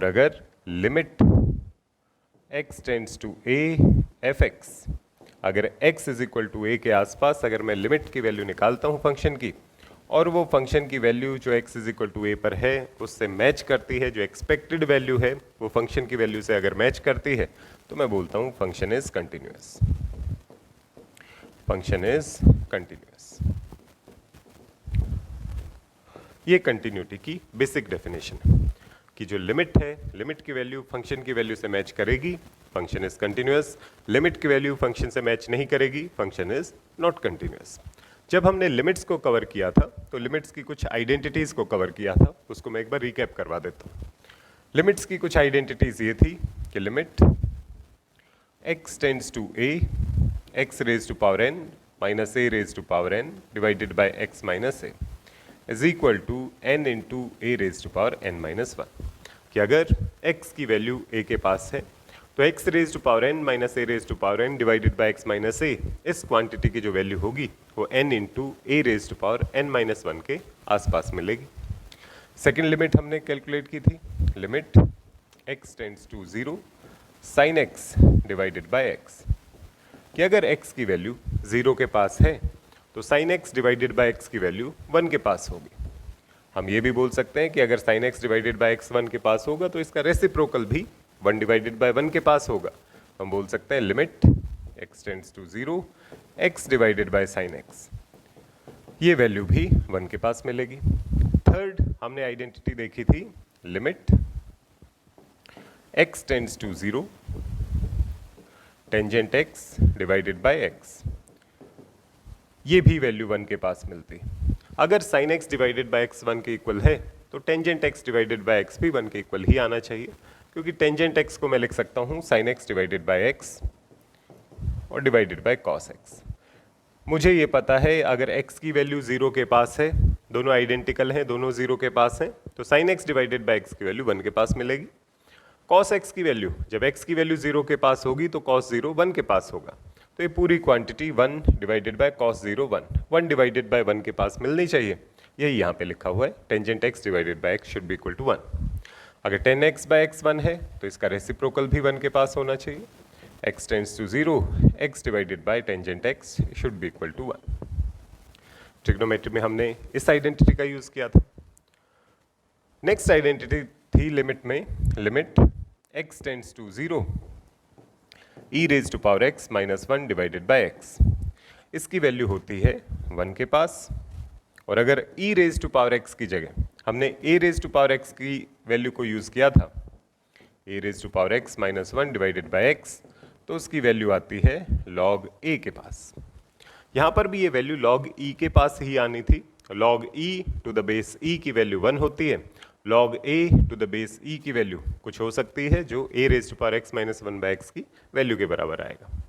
और अगर limit x tends to a f x, अगर x is equal to a के आसपास अगर मैं लिमिट की वैल्यू निकालता हूं फंक्शन की, और वो फंक्शन की वैल्यू जो x is equal to a पर है उससे मैच करती है, जो एक्सपेक्टेड वैल्यू है वो फंक्शन की वैल्यू से अगर मैच करती है, तो मैं बोलता हूं function is continuous. Function is continuous. ये कंटिन्यूटी की बेसिक डेफिनेशन है कि जो लिमिट है, लिमिट की वैल्यू फंक्शन की वैल्यू से मैच करेगी, फंक्शन इज कंटिन्यूअस। लिमिट की वैल्यू फंक्शन से मैच नहीं करेगी, फंक्शन इज नॉट कंटिन्यूअस। जब हमने लिमिट्स को कवर किया था तो लिमिट्स की कुछ आइडेंटिटीज को कवर किया था, उसको मैं एक बार रिकैप करवा देता हूँ। लिमिट्स की कुछ आइडेंटिटीज ये थी कि limit x tends to a x raise to power n minus a raise to power n divided by x minus a is equal to n into a raise to power n minus 1, कि अगर x की value a के पास है तो x raise to power n minus a raise to power n divided by x minus a, इस quantity की जो वैल्यू होगी वो n into a raise to power n minus 1 के आसपास मिलेगी। सेकेंड लिमिट हमने कैलकुलेट की थी, limit x tends to 0 sine x divided by x, कि अगर x की वैल्यू 0 के पास है तो sine x divided by x की वैल्यू 1 के पास होगी। हम ये भी बोल सकते हैं कि अगर sine x divided by x 1 के पास होगा तो इसका रेसिप्रोकल भी 1 डिवाइडेड बाय 1 के पास होगा। हम बोल सकते हैं limit x tends to 0 x divided by sine x, ये वैल्यू भी 1 के पास मिलेगी। थर्ड हमने आइडेंटिटी देखी थी, limit x tends to 0 tangent x divided by x, ये भी वैल्यू 1 के पास मिलती। अगर sine x divided by x 1 के इक्वल है तो tangent x divided by x भी 1 के इक्वल ही आना चाहिए, क्योंकि टेंजेंट x को मैं लिख सकता हूं sine x divided by x और डिवाइडेड बाय कॉस x। मुझे ये पता है अगर x की वैल्यू 0 के पास है, दोनों आइडेंटिकल हैं, दोनों 0 के पास हैं, तो sine x divided by x की वैल्यू 1 के पास मिलेगी। कॉस x की वैल्यू, जब x की वैल्यू 0 के पास होगी तो कॉस 0 1 के पास होगा, तो ये पूरी quantity 1 divided by cos 0 1 divided by 1 के पास मिलनी चाहिए। यही यहाँ पे लिखा हुआ है, tangent x divided by x should be equal to 1। अगर 10x बाय x 1 है तो इसका रेसिप्रोकल भी 1 के पास होना चाहिए। x tends to 0 x divided by tangent x should be equal to 1। Trigonometry में हमने इस आइडेंटिटी का यूज किया था। नेक्स्ट आइडेंटिटी थी लिमिट में, limit x tends to 0 e raise to power x minus 1 divided by x, इसकी value होती है 1 के पास, और अगर e raise to power x की जगह हमने a raise to power x की वैल्यू को यूज किया था, a raise to power x minus 1 divided by x, तो उसकी वैल्यू आती है log a के पास। यहाँ पर भी ये वैल्यू log e के पास ही आनी थी। log e to the base e की वैल्यू 1 होती है, log a to the base e की वैल्यू कुछ हो सकती है जो a raise to power x minus 1 by x की वैल्यू के बराबर आएगा।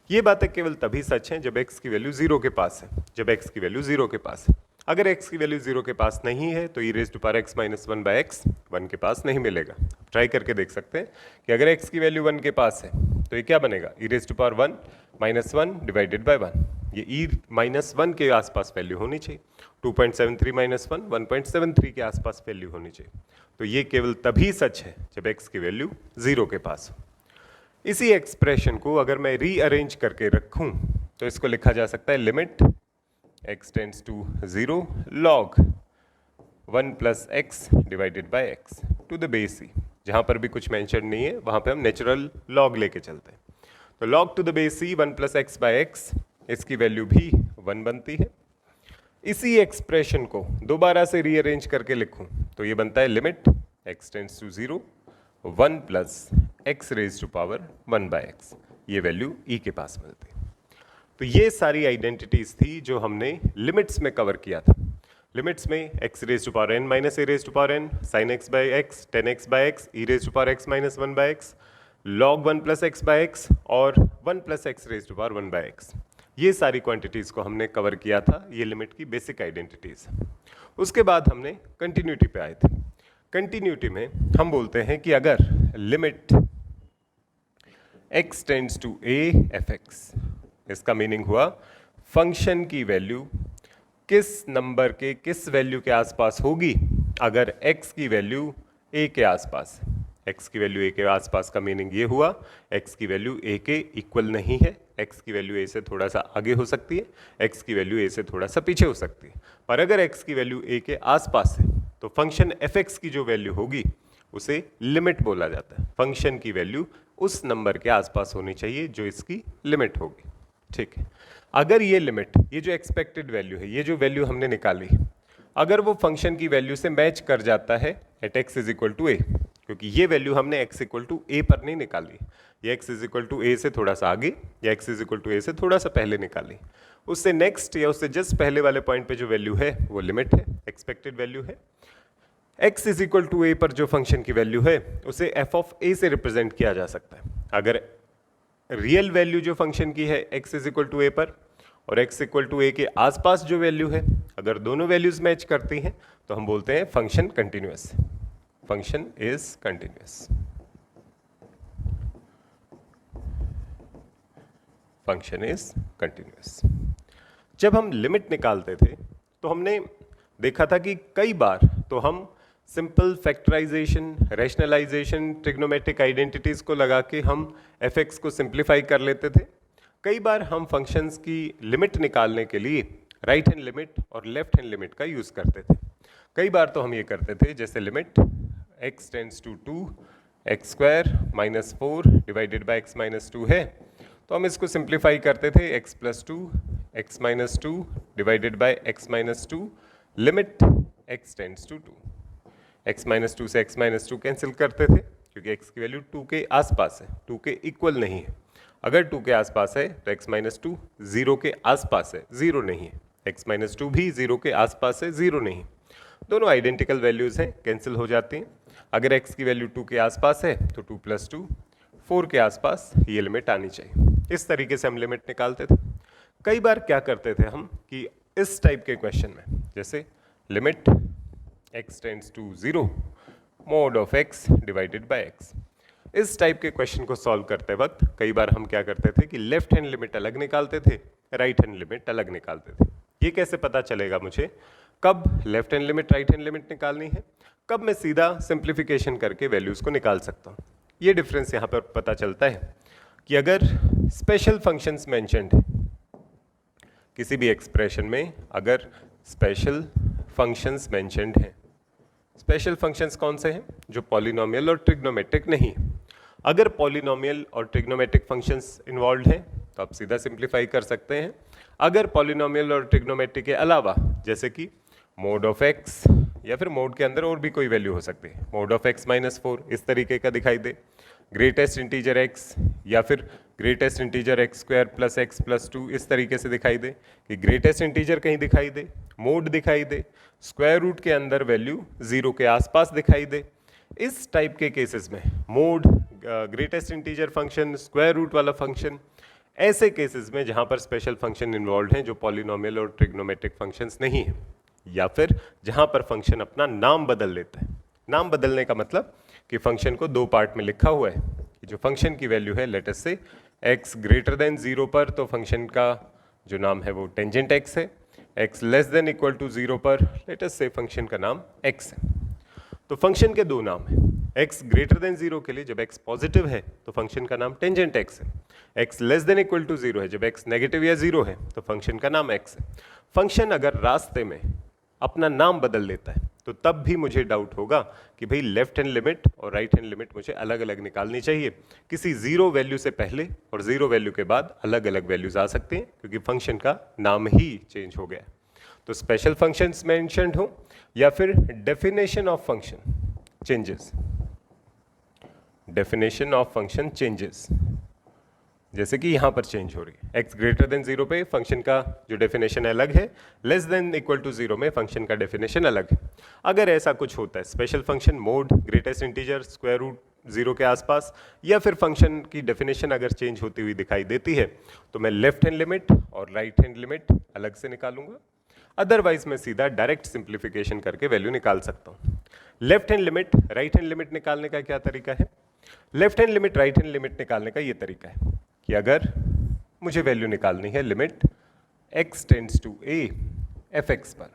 ये बातें केवल तभी सच हैं जब x की वैल्यू 0 के पास है, जब x की वैल्यू 0 के पास है। अगर x की वैल्यू 0 के पास नहीं है तो e raise to power x minus 1 by x 1 के पास नहीं मिलेगा। ट्राई करके देख सकते हैं कि अगर x की वैल्यू 1 के पास है तो ये क्या बनेगा, e raise to power 1 minus 1 divided by 1, ये e माइनस 1 के आसपास वैल्यू होनी चाहिए। 2.73 माइनस 1 1.73 के आसपास वैल्यू होनी चाहिए। तो ये केवल तभी सच है जब x की वैल्यू 0 के पास हो। इसी एक्सप्रेशन को अगर मैं रीअरेंज करके रखूं तो इसको लिखा जा सकता है limit x tends to 0 log 1 plus x divided by x to the base e। जहां पर भी कुछ मेंशन नहीं है वहां पे हम नेचुरल log लेके चलते हैं। तो log to the base e 1 plus x by x, इसकी वैल्यू भी 1 बनती है। इसी एक्सप्रेशन को दोबारा से रीअरेंज करके लिखूं तो ये बनता है limit x tends to 0 1 plus x raise to power 1 by x, ये वैल्यू e के पास मिलती है। तो ये सारी आइडेंटिटीज थी जो हमने लिमिट्स में कवर किया था। लिमिट्स में x raise to power n minus a raise to power n, sine x by x, 10x by x, e raise to power x minus 1 by x, log 1 plus x by x और 1 plus x raise to power 1 by x, ये सारी quantities को हमने cover किया था। ये limit की basic identities. उसके बाद हमने कंटिन्यूटी पे आए थे। कंटिन्यूटी में हम बोलते हैं कि अगर limit x tends to a f x, इसका मीनिंग हुआ फंक्शन की वैल्यू किस नंबर के किस वैल्यू के आसपास होगी अगर x की वैल्यू a के आसपास है। x की वैल्यू a के आसपास का मीनिंग ये हुआ x की वैल्यू a के इक्वल नहीं है, x की वैल्यू a से थोड़ा सा आगे हो सकती है, x की वैल्यू a से थोड़ा सा पीछे हो सकती है। पर अगर x की वैल्यू a के आसपास है तो फंक्शन fx की जो वैल्यू होगी उसे लिमिट बोला जाता है। फंक्शन की वैल्यू उस नंबर के आसपास होनी चाहिए जो इसकी लिमिट होगी। ठीक है, अगर ये लिमिट, ये जो एक्सपेक्टेड वैल्यू है, ये जो वैल्यू हमने निकाली, अगर वो फंक्शन की वैल्यू से मैच कर जाता है at x is equal to a, क्योंकि ये वैल्यू हमने x इक्वल टू ए पर नहीं निकाली, ये x is equal to a से थोड़ा सा आगे या x is equal to a से थोड़ा सा पहले निकाली, उससे नेक्स्ट या उससे जस्ट पहले वाले पॉइंट पे जो वैल्यू है वो लिमिट है, एक्सपेक्टेड वैल्यू है। x इज इक्वल टू ए पर जो फंक्शन की वैल्यू है उसे f ऑफ a से रिप्रेजेंट किया जा सकता है। अगर रियल वैल्यू जो फंक्शन की है x इज इक्वल टू ए पर और x इक्वल टू ए के आसपास जो वैल्यू है, अगर दोनों वैल्यूज मैच करती हैं तो हम बोलते हैं function continuous, function is continuous, function is continuous. जब हम लिमिट निकालते थे तो हमने देखा था कि कई बार तो हम simple factorisation, rationalisation, trigonometric identities को लगा के हम fx को सिंप्लीफाई कर लेते थे। कई बार हम फंक्शंस की लिमिट निकालने के लिए राइट हैंड लिमिट और लेफ्ट हैंड लिमिट का यूज करते थे। कई बार तो हम ये करते थे, जैसे limit x tends to 2 x square minus 4 divided by x minus 2 है तो हम इसको सिंप्लीफाई करते थे x plus 2 x minus 2 divided by x minus 2, limit x tends to 2, x minus 2 से x माइनस 2 कैंसिल करते थे क्योंकि x की वैल्यू 2 के आसपास है, 2 के इक्वल नहीं है। अगर 2 के आसपास है तो x माइनस 2 0 के आसपास है, 0 नहीं है, x माइनस 2 भी 0 के आसपास है, 0 नहीं। दोनों आइडेंटिकल वैल्यूज हैं, कैंसिल हो जाती हैं। अगर x की वैल्यू 2 के आसपास है तो 2 प्लस 2 4 के आसपास ये लिमिट आनी चाहिए। इस तरीके से हम लिमिट निकालते थे। कई बार क्या करते थे हम कि इस टाइप के क्वेश्चन में, जैसे limit x tends to 0 mod of x divided by x, इस टाइप के क्वेश्चन को सॉल्व करते वक्त कई बार हम क्या करते थे कि लेफ्ट हैंड लिमिट अलग निकालते थे, राइट हैंड लिमिट अलग निकालते थे। ये कैसे पता चलेगा मुझे कब left hand limit right hand limit निकालनी है, कब मैं सीधा सिंप्लीफिकेशन करके वैल्यूज को निकाल सकता हूँ। ये डिफरेंस यहाँ पर पता चलता है कि अगर स्पेशल फंक्शंस मेंशन्ड है किसी भी एक्सप्रेशन में, अगर स्पेशल फंक्शंस मेंशन्ड हैं, स्पेशल फंक्शंस कौन से हैं? जो पॉलिनोमियल और ट्रिग्नोमेट्रिक नहीं। अगर पॉलिनोमियल और ट्रिग्नोमेट्रिक फंक्शंस इन्वॉल्व हैं तो आप सीधा सिंप्लीफाई कर सकते हैं। अगर पॉलिनोमियल और ट्रिग्नोमेट्रिक के अलावा, जैसे कि मोड ऑफ एक्स या फिर मोड के अंदर और भी कोई वैल्यू हो सकती है, मोड ऑफ एक्स माइनस 4 इस तरीके का दिखाई दे, ग्रेटेस्ट इंटीजर एक्स या फिर greatest integer x square plus x plus 2 इस तरीके से दिखाई दे, कि ग्रेटेस्ट इंटीजर कहीं दिखाई दे, मोड दिखाई दे, स्क्वायर रूट के अंदर वैल्यू 0 के आसपास दिखाई दे, इस टाइप के केसेस में mod, greatest integer function, square root वाला फंक्शन, ऐसे केसेस में जहां पर स्पेशल फंक्शन इन्वॉल्व हैं जो पॉलिनोमियल और ट्रिग्नोमेट्रिक फंक्शंस नहीं है, या फिर जहां पर फंक्शन अपना नाम बदल लेता है। नाम बदलने का मतलब कि फंक्शन को दो पार्ट में लिखा हुआ है कि जो फंक्शन की वैल्यू है, लेट अस से x ग्रेटर देन 0 पर तो फंक्शन का जो नाम है वो टेंजेंट x है, x less than equal to 0 पर लेट अस से फंक्शन का नाम x है। तो फंक्शन के दो नाम हैं, x ग्रेटर देन 0 के लिए जब x पॉजिटिव है तो फंक्शन का नाम टेंजेंट x है, x less than equal to 0 है, जब x नेगेटिव या 0 है तो फंक्शन का नाम x है। फंक्शन अगर रास्ते में अपना नाम बदल लेता है तो तब भी मुझे डाउट होगा कि भाई लेफ्ट हैंड लिमिट और राइट हैंड लिमिट मुझे अलग अलग निकालनी चाहिए। किसी 0 वैल्यू से पहले और 0 वैल्यू के बाद अलग अलग वैल्यूज आ सकते हैं क्योंकि फंक्शन का नाम ही चेंज हो गया। तो स्पेशल फंक्शंस मेंशन्ड हो या फिर definition of function changes, definition of function changes, जैसे कि यहां पर चेंज हो रही है, x ग्रेटर देन 0 पे फंक्शन का जो डेफिनेशन अलग है, लेस देन इक्वल टू 0 में फंक्शन का डेफिनेशन अलग है। अगर ऐसा कुछ होता है, special function mod, greatest integer, square root 0 के आसपास, या फिर फंक्शन की डेफिनेशन अगर चेंज होती हुई दिखाई देती है तो मैं लेफ्ट हैंड लिमिट और राइट हैंड लिमिट अलग से निकालूंगा। अदरवाइज मैं सीधा डायरेक्ट सिंप्लीफिकेशन करके वैल्यू निकाल सकता हूँ। Left hand limit right hand limit निकालने का क्या तरीका है? Left hand limit right hand limit निकालने का ये तरीका है कि अगर मुझे वैल्यू निकालनी है limit x tends to a f(x) पर,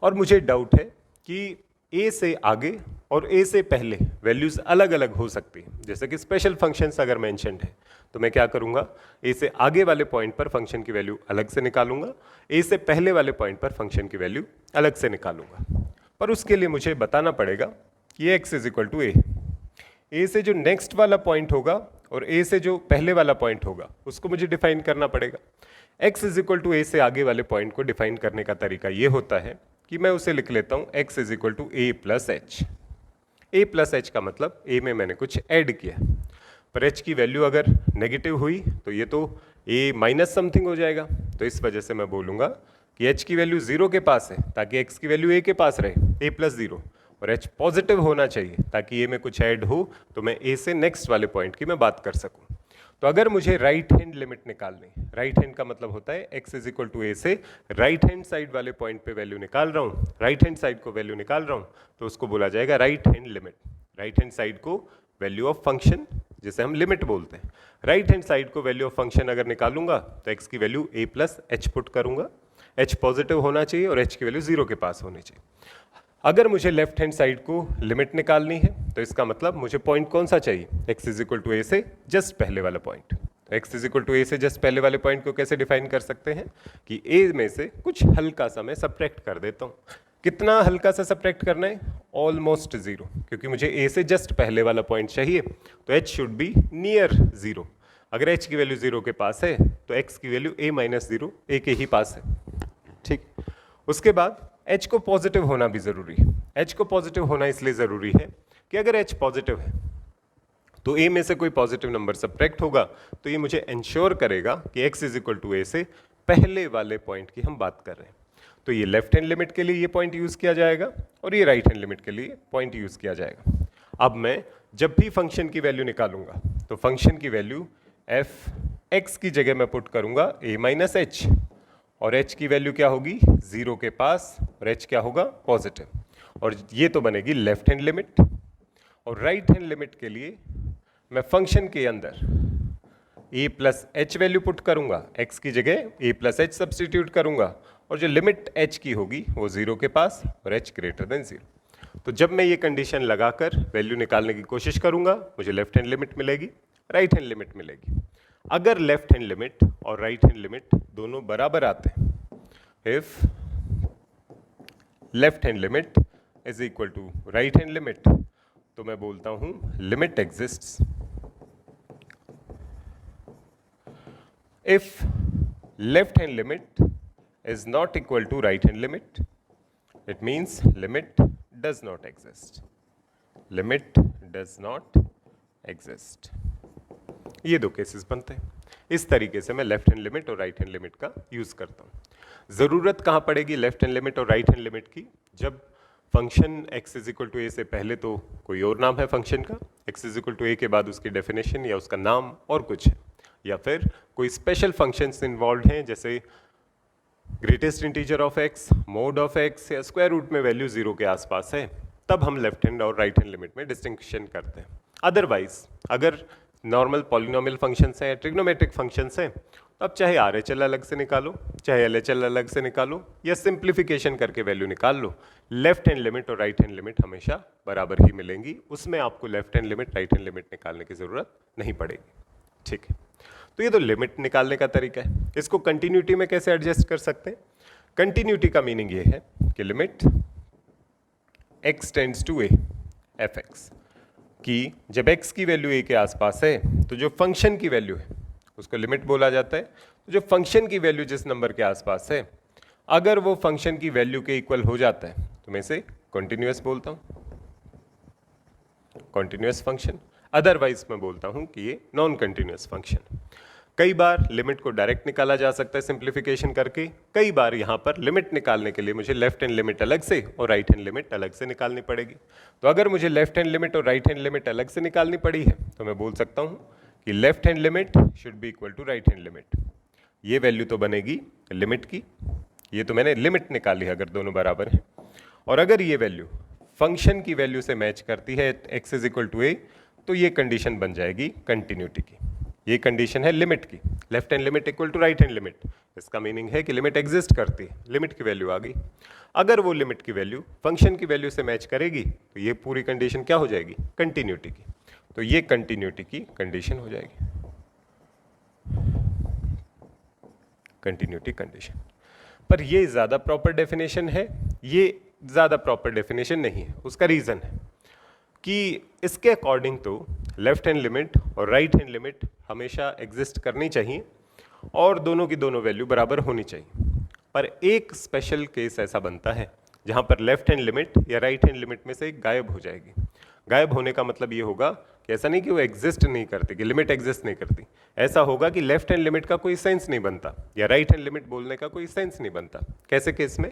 और मुझे डाउट है कि ए से आगे और ए से पहले वैल्यूज अलग अलग हो सकती है। जैसे कि स्पेशल फंक्शंस अगर मेंशन्ड है तो मैं क्या करूंगा, ए से आगे वाले पॉइंट पर फंक्शन की वैल्यू अलग से निकालूंगा, ए से पहले वाले पॉइंट पर फंक्शन की वैल्यू अलग से निकालूंगा। पर उसके लिए मुझे बताना पड़ेगा कि x is equal to a से जो नेक्स्ट वाला पॉइंट होगा और ए से जो पहले वाला पॉइंट होगा उसको मुझे डिफाइन करना पड़ेगा। x is equal to a से आगे वाले पॉइंट को डिफाइन करने का तरीका ये होता है कि मैं उसे लिख लेता हूं x is equal to a plus h. A plus h का मतलब ए में मैंने कुछ ऐड किया, पर h की वैल्यू अगर नेगेटिव हुई तो ये तो a माइनस समथिंग हो जाएगा। तो इस वजह से मैं बोलूंगा कि h की वैल्यू 0 के पास है ताकि x की वैल्यू a के पास रहे, a प्लस 0, और h पॉजिटिव होना चाहिए ताकि a में कुछ ऐड हो तो मैं a से नेक्स्ट वाले पॉइंट की मैं बात कर सकूं। तो अगर मुझे राइट हैंड लिमिट निकालनी, राइट हैंड का मतलब होता है x is equal to a से राइट हैंड साइड वाले पॉइंट पे वैल्यू निकाल रहा हूँ, राइट हैंड साइड को वैल्यू निकाल रहा हूँ, तो उसको बोला जाएगा right hand limit. Right hand side को वैल्यू ऑफ फंक्शन जिसे हम लिमिट बोलते हैं, राइट हैंड साइड को वैल्यू ऑफ फंक्शन अगर निकालूंगा तो x की value a plus H put करूंगा, h पॉजिटिव होना चाहिए और h की वैल्यू 0 के पास होनी चाहिए। अगर मुझे लेफ्ट हैंड साइड को लिमिट निकालनी है तो इसका मतलब मुझे पॉइंट कौन सा चाहिए, x is equal to a से जस्ट पहले वाला पॉइंट। तो x is equal to a से जस्ट पहले वाले पॉइंट को कैसे डिफाइन कर सकते हैं कि a में से कुछ हल्का सा मैं सब्ट्रैक्ट कर देता हूँ। कितना हल्का सा सब्ट्रैक्ट करना है, ऑलमोस्ट 0, क्योंकि मुझे a से जस्ट पहले वाला पॉइंट चाहिए तो h शुड बी नियर 0। अगर h की वैल्यू 0 के पास है तो x की वैल्यू a माइनस 0 a के ही पास है। ठीक, उसके बाद h को पॉजिटिव होना भी जरूरी है। h को पॉजिटिव होना इसलिए जरूरी है कि अगर h पॉजिटिव है तो a में से कोई पॉजिटिव नंबर सब्ट्रैक्ट होगा तो ये मुझे इंश्योर करेगा कि x is equal to a से पहले वाले पॉइंट की हम बात कर रहे हैं। तो ये लेफ्ट हैंड लिमिट के लिए ये पॉइंट यूज किया जाएगा और ये राइट हैंड लिमिट के लिए पॉइंट यूज किया जाएगा। अब मैं जब भी फंक्शन की वैल्यू निकालूंगा तो फंक्शन की वैल्यू f x की जगह मैं पुट करूंगा a माइनस एच, और h की वैल्यू क्या होगी 0 के पास और h क्या होगा पॉजिटिव, और ये तो बनेगी लेफ्ट हैंड लिमिट। और राइट हैंड लिमिट के लिए मैं फंक्शन के अंदर a plus H value put करूंगा, x की जगह a प्लस एच सब्सटीट्यूट करूंगा, और जो लिमिट h की होगी वो 0 के पास और h ग्रेटर देन 0। तो जब मैं ये कंडीशन लगाकर वैल्यू निकालने की कोशिश करूंगा मुझे लेफ्ट हैंड लिमिट मिलेगी, राइट हैंड लिमिट मिलेगी। अगर लेफ्ट हैंड लिमिट और राइट हैंड लिमिट दोनों बराबर आते हैं, if left hand limit is equal to right hand limit, तो मैं बोलता हूं limit exists if left hand limit is not equal to right hand limit, it means limit does not exist. Limit does not exist. ये दो cases बनते हैं। इस तरीके से मैं लेफ्ट हैंड लिमिट और राइट हैंड लिमिट का यूज करता हूँ। जरूरत कहाँ पड़ेगी लेफ्ट हैंड लिमिट और राइट हैंड लिमिट की, जब function x is equal to a से पहले तो कोई और नाम है फंक्शन का, x इज इक्वल टू ए के बाद उसकी डेफिनेशन या उसका नाम और कुछ है, या फिर कोई स्पेशल फंक्शंस इन्वॉल्व हैं जैसे greatest integer of x, mode of x या स्क्वायर रूट में वैल्यू 0 के आसपास है, तब हम लेफ्ट हैंड और राइट हैंड लिमिट में डिस्टिंक्शन करते हैं। अदरवाइज अगर नॉर्मल पॉलिनोमियल फंक्शंस हैं या ट्रिग्नोमेट्रिक फंक्शंस हैं तो अब चाहे RHL अलग से निकालो, चाहे LHL अलग से निकालो या सिंप्लीफिकेशन करके वैल्यू निकाल लो, लेफ्ट हैंड लिमिट और राइट हैंड लिमिट हमेशा बराबर ही मिलेंगी। उसमें आपको left hand limit right hand limit निकालने की जरूरत नहीं पड़ेगी। ठीक है, तो ये तो लिमिट निकालने का तरीका है। इसको कंटिन्यूटी में कैसे एडजस्ट कर सकते हैं? कंटिन्यूटी का मीनिंग ये है कि limit x tends to a f(x) कि जब x की वैल्यू a के आसपास है तो जो फंक्शन की वैल्यू है उसको लिमिट बोला जाता है। तो जो फंक्शन की वैल्यू जिस नंबर के आसपास है अगर वो फंक्शन की वैल्यू के इक्वल हो जाता है तो मैं इसे कंटिन्यूअस बोलता हूँ, कंटिन्यूअस फंक्शन। अदरवाइज मैं बोलता हूं कि ये नॉन कंटिन्यूअस फंक्शन। कई बार लिमिट को डायरेक्ट निकाला जा सकता है सिंप्लीफिकेशन करके, कई बार यहां पर लिमिट निकालने के लिए मुझे लेफ्ट हैंड लिमिट अलग से और राइट हैंड लिमिट अलग से निकालनी पड़ेगी। तो अगर मुझे लेफ्ट हैंड लिमिट और राइट हैंड लिमिट अलग से निकालनी पड़ी है तो मैं बोल सकता हूं कि left hand limit should be equal to right hand limit. ये वैल्यू तो बनेगी लिमिट की, ये तो मैंने लिमिट निकाली है अगर दोनों बराबर हैं, और अगर ये वैल्यू फंक्शन की वैल्यू से मैच करती है x is equal to a तो ये कंडीशन बन जाएगी कंटिन्यूटी की। ये कंडीशन है लिमिट की, left hand limit equal to right hand limit. इसका मीनिंग है कि लिमिट एग्जिस्ट करती है, लिमिट की वैल्यू आ गई। अगर वो लिमिट की वैल्यू फंक्शन की वैल्यू से मैच करेगी तो ये पूरी कंडीशन क्या हो जाएगी, कंटिन्यूटी की। तो ये कंटिन्यूटी की कंडीशन हो जाएगी, कंटिन्यूटी कंडीशन। पर ये ज़्यादा प्रॉपर डेफिनेशन है, ये ज़्यादा प्रॉपर डेफिनेशन नहीं है। उसका रीज़न है कि इसके अकॉर्डिंग तो लेफ्ट हैंड लिमिट और राइट हैंड लिमिट हमेशा एग्जिस्ट करनी चाहिए और दोनों की दोनों वैल्यू बराबर होनी चाहिए। पर एक स्पेशल केस ऐसा बनता है जहाँ पर लेफ्ट हैंड लिमिट या राइट हैंड लिमिट में से एक गायब हो जाएगी। गायब होने का मतलब ये होगा कि ऐसा नहीं कि वो एग्जिस्ट नहीं करती, कि लिमिट एग्जिस्ट नहीं करती। ऐसा होगा कि लेफ्ट हैंड लिमिट का कोई सेंस नहीं बनता या राइट हैंड लिमिट बोलने का कोई सेंस नहीं बनता। कैसे केस में?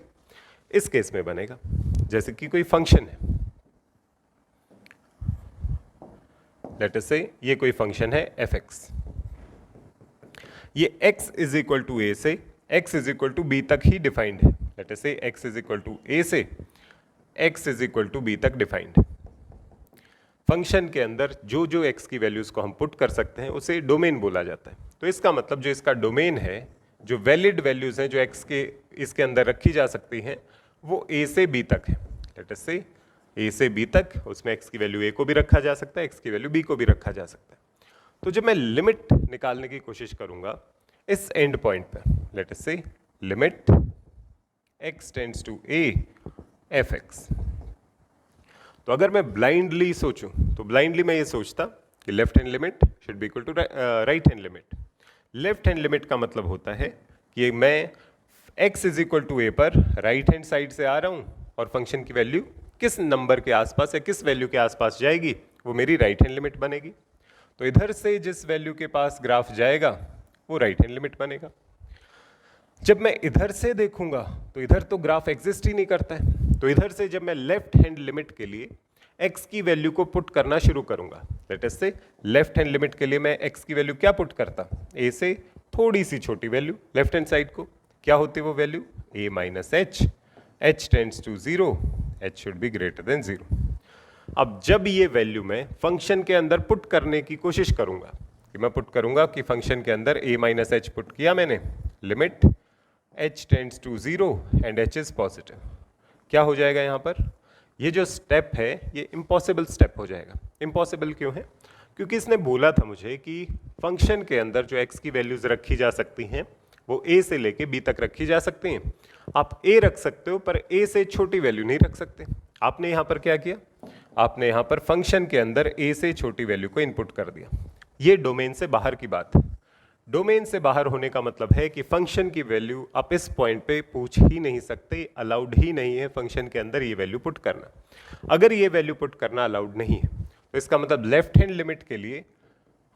इस केस में बनेगा जैसे कि कोई फंक्शन है, लेट अस से ये कोई फंक्शन है fx, ये x is equal to a से x is equal to b तक ही डिफाइंड है। लेट अस से x is equal to a से x is equal to b तक डिफाइंड है। फंक्शन के अंदर जो जो x की वैल्यूज को हम पुट कर सकते हैं उसे डोमेन बोला जाता है। तो इसका मतलब जो इसका डोमेन है, जो वैलिड वैल्यूज हैं जो x के इसके अंदर रखी जा सकती हैं, वो a से b तक है। लेट अस से a से b तक, उसमें x की वैल्यू a को भी रखा जा सकता है, x की वैल्यू b को भी रखा जा सकता है। तो जब मैं लिमिट निकालने की कोशिश करूंगा इस एंड पॉइंट पर, लेट अस से limit x tends to a fx, तो अगर मैं ब्लाइंडली सोचूं तो ब्लाइंडली मैं ये सोचता कि left hand limit should be equal to right hand limit. Left hand limit का मतलब होता है कि मैं x is equal to a पर राइट हैंड साइड से आ रहा हूं और फंक्शन की वैल्यू किस नंबर के आसपास या किस वैल्यू के आसपास जाएगी वो मेरी राइट हैंड लिमिट बनेगी। तो इधर से जिस वैल्यू के पास ग्राफ जाएगा वो राइट हैंड लिमिट बनेगा। जब मैं इधर से देखूंगा तो इधर तो ग्राफ एग्जिस्ट ही नहीं करता है। तो इधर से जब मैं लेफ्ट हैंड लिमिट के लिए x की वैल्यू को पुट करना शुरू करूंगा, लेट अस से लेफ्ट हैंड लिमिट के लिए मैं x की वैल्यू क्या पुट करता, a से थोड़ी सी छोटी वैल्यू लेफ्ट हैंड साइड को, क्या होती वो value a minus h, h tends to 0, h should be greater than 0। अब जब ये वैल्यू मैं फंक्शन के अंदर पुट करने की कोशिश करूंगा, कि मैं पुट करूंगा कि फंक्शन के अंदर a माइनस एच पुट किया मैंने, limit h tends to 0 and h is positive, क्या हो जाएगा यहाँ पर? ये जो स्टेप है ये इम्पॉसिबल स्टेप हो जाएगा। इम्पॉसिबल क्यों है? क्योंकि इसने बोला था मुझे कि फंक्शन के अंदर जो x की वैल्यूज रखी जा सकती हैं वो a से लेके b तक रखी जा सकती हैं। आप a रख सकते हो पर a से छोटी वैल्यू नहीं रख सकते। आपने यहाँ पर क्या किया? आपने यहाँ पर फंक्शन के अंदर a से छोटी वैल्यू को इनपुट कर दिया। ये डोमेन से बाहर की बात है। डोमेन से बाहर होने का मतलब है कि फंक्शन की वैल्यू आप इस पॉइंट पे पूछ ही नहीं सकते, अलाउड ही नहीं है फंक्शन के अंदर ये वैल्यू पुट करना। अगर ये वैल्यू पुट करना अलाउड नहीं है तो इसका मतलब लेफ्ट हैंड लिमिट के लिए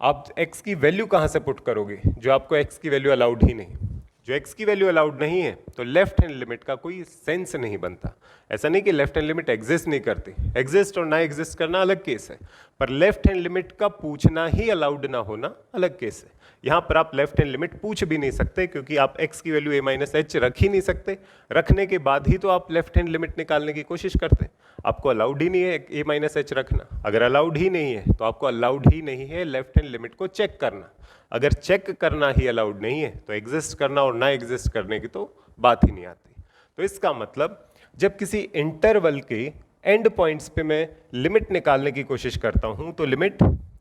आप x की वैल्यू कहाँ से पुट करोगे, जो आपको x की वैल्यू अलाउड ही नहीं। जो x की वैल्यू अलाउड नहीं है तो लेफ्ट हैंड लिमिट का कोई सेंस नहीं बनता। ऐसा नहीं कि लेफ्ट हैंड लिमिट एग्जिस्ट नहीं करती, एग्जिस्ट और ना एग्जिस्ट करना अलग केस है, पर लेफ्ट हैंड लिमिट का पूछना ही अलाउड ना होना अलग केस है। यहाँ पर आप लेफ्ट हैंड लिमिट पूछ भी नहीं सकते क्योंकि आप x की वैल्यू a माइनस एच रख ही नहीं सकते। रखने के बाद ही तो आप लेफ्ट हैंड लिमिट निकालने की कोशिश करते हैं। आपको अलाउड ही नहीं है a माइनस एच रखना। अगर अलाउड ही नहीं है तो आपको अलाउड ही नहीं है लेफ्ट हैंड लिमिट को चेक करना। अगर चेक करना ही अलाउड नहीं है तो एग्जिस्ट करना और ना एग्जिस्ट करने की तो बात ही नहीं आती। तो इसका मतलब जब किसी इंटरवल के एंड पॉइंट्स पे मैं लिमिट निकालने की कोशिश करता हूं तो लिमिट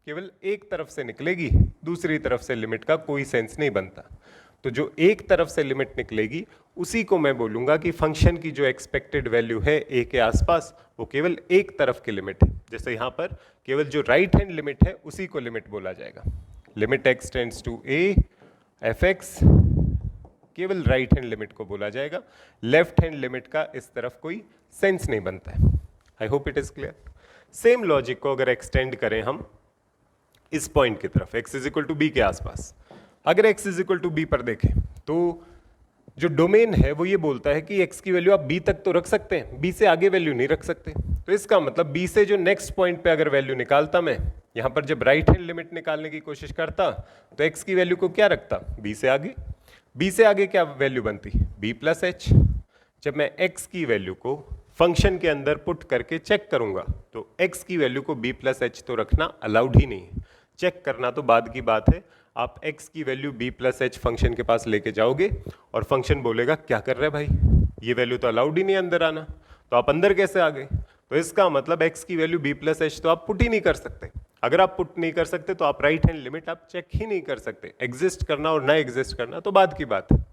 केवल एक तरफ से निकलेगी, दूसरी तरफ से लिमिट का कोई सेंस नहीं बनता। तो जो एक तरफ से लिमिट निकलेगी उसी को मैं बोलूंगा कि फंक्शन की जो एक्सपेक्टेड वैल्यू है a के आसपास वो केवल एक तरफ की लिमिट है। जैसे यहाँ पर केवल जो राइट हैंड लिमिट है उसी को लिमिट बोला जाएगा। Limit x tends to a fx केवल राइट हैंड लिमिट को बोला जाएगा। लेफ्ट हैंड लिमिट का इस तरफ कोई सेंस नहीं बनता है। I hope it is clear. Same logic को अगर एक्सटेंड करें हम इस पॉइंट की तरफ x is equal to b के आसपास, अगर x is equal to b पर देखें तो जो डोमेन है वो ये बोलता है कि x की वैल्यू आप b तक तो रख सकते हैं, b से आगे वैल्यू नहीं रख सकते। तो इसका मतलब b से जो नेक्स्ट पॉइंट पे अगर वैल्यू निकालता मैं, यहाँ पर जब राइट हैंड लिमिट निकालने की कोशिश करता तो x की वैल्यू को क्या रखता, b से आगे। b से आगे क्या वैल्यू बनती, b प्लस एच। जब मैं x की वैल्यू को फंक्शन के अंदर पुट करके चेक करूंगा तो x की वैल्यू को b प्लस एच तो रखना अलाउड ही नहीं है। चेक करना तो बाद की बात है। आप x की value b plus H function के पास लेके जाओगे और फंक्शन बोलेगा क्या कर रहे हैं भाई, ये वैल्यू तो अलाउड ही नहीं अंदर आना, तो आप अंदर कैसे आ गए? तो इसका मतलब x की वैल्यू b प्लस एच तो आप पुट ही नहीं कर सकते। अगर आप पुट नहीं कर सकते तो आप राइट हैंड लिमिट आप चेक ही नहीं कर सकते। एग्जिस्ट करना और ना एग्जिस्ट करना तो बाद की बात है।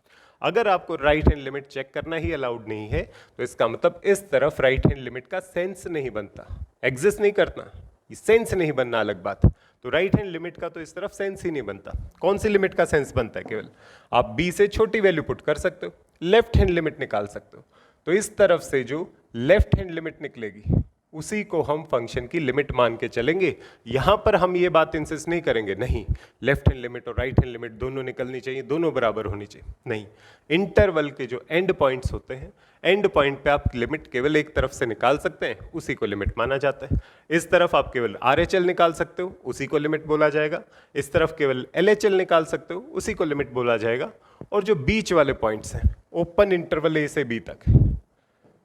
अगर आपको राइट हैंड लिमिट चेक करना ही अलाउड नहीं है तो इसका मतलब इस तरफ राइट हैंड लिमिट का सेंस नहीं बनता। एग्जिस्ट नहीं करना, सेंस नहीं बनना अलग बात। तो राइट हैंड लिमिट का तो इस तरफ सेंस ही नहीं बनता। कौन सी लिमिट का सेंस बनता है? केवल आप b से छोटी वैल्यू पुट कर सकते हो, लेफ्ट हैंड लिमिट निकाल सकते हो। तो इस तरफ से जो लेफ्ट हैंड लिमिट निकलेगी उसी को हम फंक्शन की लिमिट मान के चलेंगे। यहां पर हम ये बात इंसिस्ट नहीं करेंगे, नहीं लेफ्ट हैंड लिमिट और राइट हैंड लिमिट दोनों निकलनी चाहिए, दोनों बराबर होनी चाहिए, नहीं। इंटरवल के जो एंड पॉइंट्स होते हैं, एंड पॉइंट पे आप लिमिट केवल एक तरफ से निकाल सकते हैं, उसी को लिमिट माना जाता है। इस तरफ आप केवल RHL निकाल सकते हो, उसी को लिमिट बोला जाएगा। इस तरफ केवल LHL निकाल सकते हो, उसी को लिमिट बोला जाएगा। और जो बीच वाले पॉइंट्स हैं, ओपन इंटरवल A से B तक,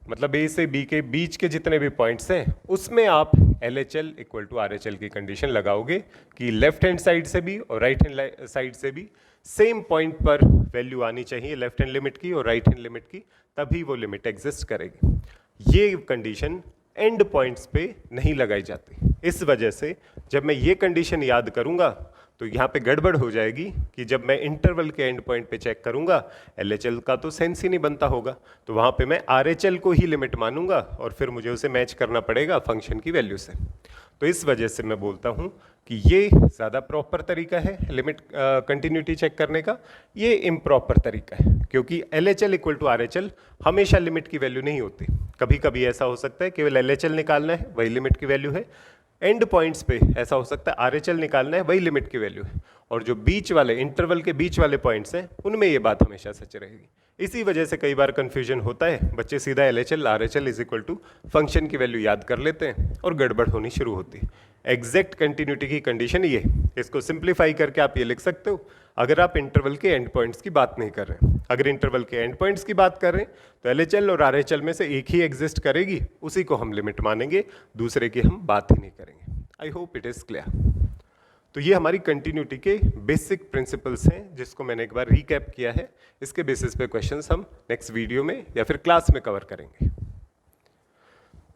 मतलब A से B के बीच के जितने भी पॉइंट्स हैं उसमें आप LHL इक्वल टू RHL की कंडीशन लगाओगे कि लेफ्ट हैंड साइड से भी और राइट हैंड साइड से भी सेम पॉइंट पर वैल्यू आनी चाहिए लेफ्ट हैंड लिमिट की और राइट हैंड लिमिट की, तभी वो लिमिट एग्जिस्ट करेगी। ये कंडीशन एंड पॉइंट्स पे नहीं लगाई जाती। इस वजह से जब मैं ये कंडीशन याद करूंगा तो यहाँ पे गड़बड़ हो जाएगी कि जब मैं इंटरवल के एंड पॉइंट पे चेक करूंगा LHL का तो सेंस ही नहीं बनता होगा, तो वहाँ पे मैं RHL को ही लिमिट मानूंगा और फिर मुझे उसे मैच करना पड़ेगा फंक्शन की वैल्यू से। तो इस वजह से मैं बोलता हूँ कि ये ज़्यादा प्रॉपर तरीका है लिमिट कंटिन्यूटी चेक करने का, ये इम्प्रॉपर तरीका है, क्योंकि LHL इक्वल टू RHL हमेशा लिमिट की वैल्यू नहीं होती। कभी कभी ऐसा हो सकता है केवल LHL निकालना है, वही लिमिट की वैल्यू है। एंड पॉइंट्स पे ऐसा हो सकता है RHL निकालना है, वही लिमिट की वैल्यू है। और जो बीच वाले इंटरवल के बीच वाले पॉइंट्स हैं उनमें ये बात हमेशा सच रहेगी। इसी वजह से कई बार कंफ्यूजन होता है, बच्चे सीधा LHL RHL is equal to function की वैल्यू याद कर लेते हैं और गड़बड़ होनी शुरू होती है। एग्जैक्ट कंटिन्यूटी की कंडीशन ये, इसको सिंप्लीफाई करके आप ये लिख सकते हो, अगर आप इंटरवल के एंड पॉइंट्स की बात नहीं कर रहे हैं, अगर इंटरवल के एंड पॉइंट्स की बात कर रहे हैं तो LHL और RHL में से एक ही एग्जिस्ट करेगी, उसी को हम लिमिट मानेंगे, दूसरे की हम बात ही नहीं करेंगे। I hope it is clear. तो ये हमारी कंटिन्यूटी के बेसिक प्रिंसिपल्स हैं जिसको मैंने एक बार रिकैप किया है। इसके बेसिस पे क्वेश्चंस हम नेक्स्ट वीडियो में या फिर क्लास में कवर करेंगे।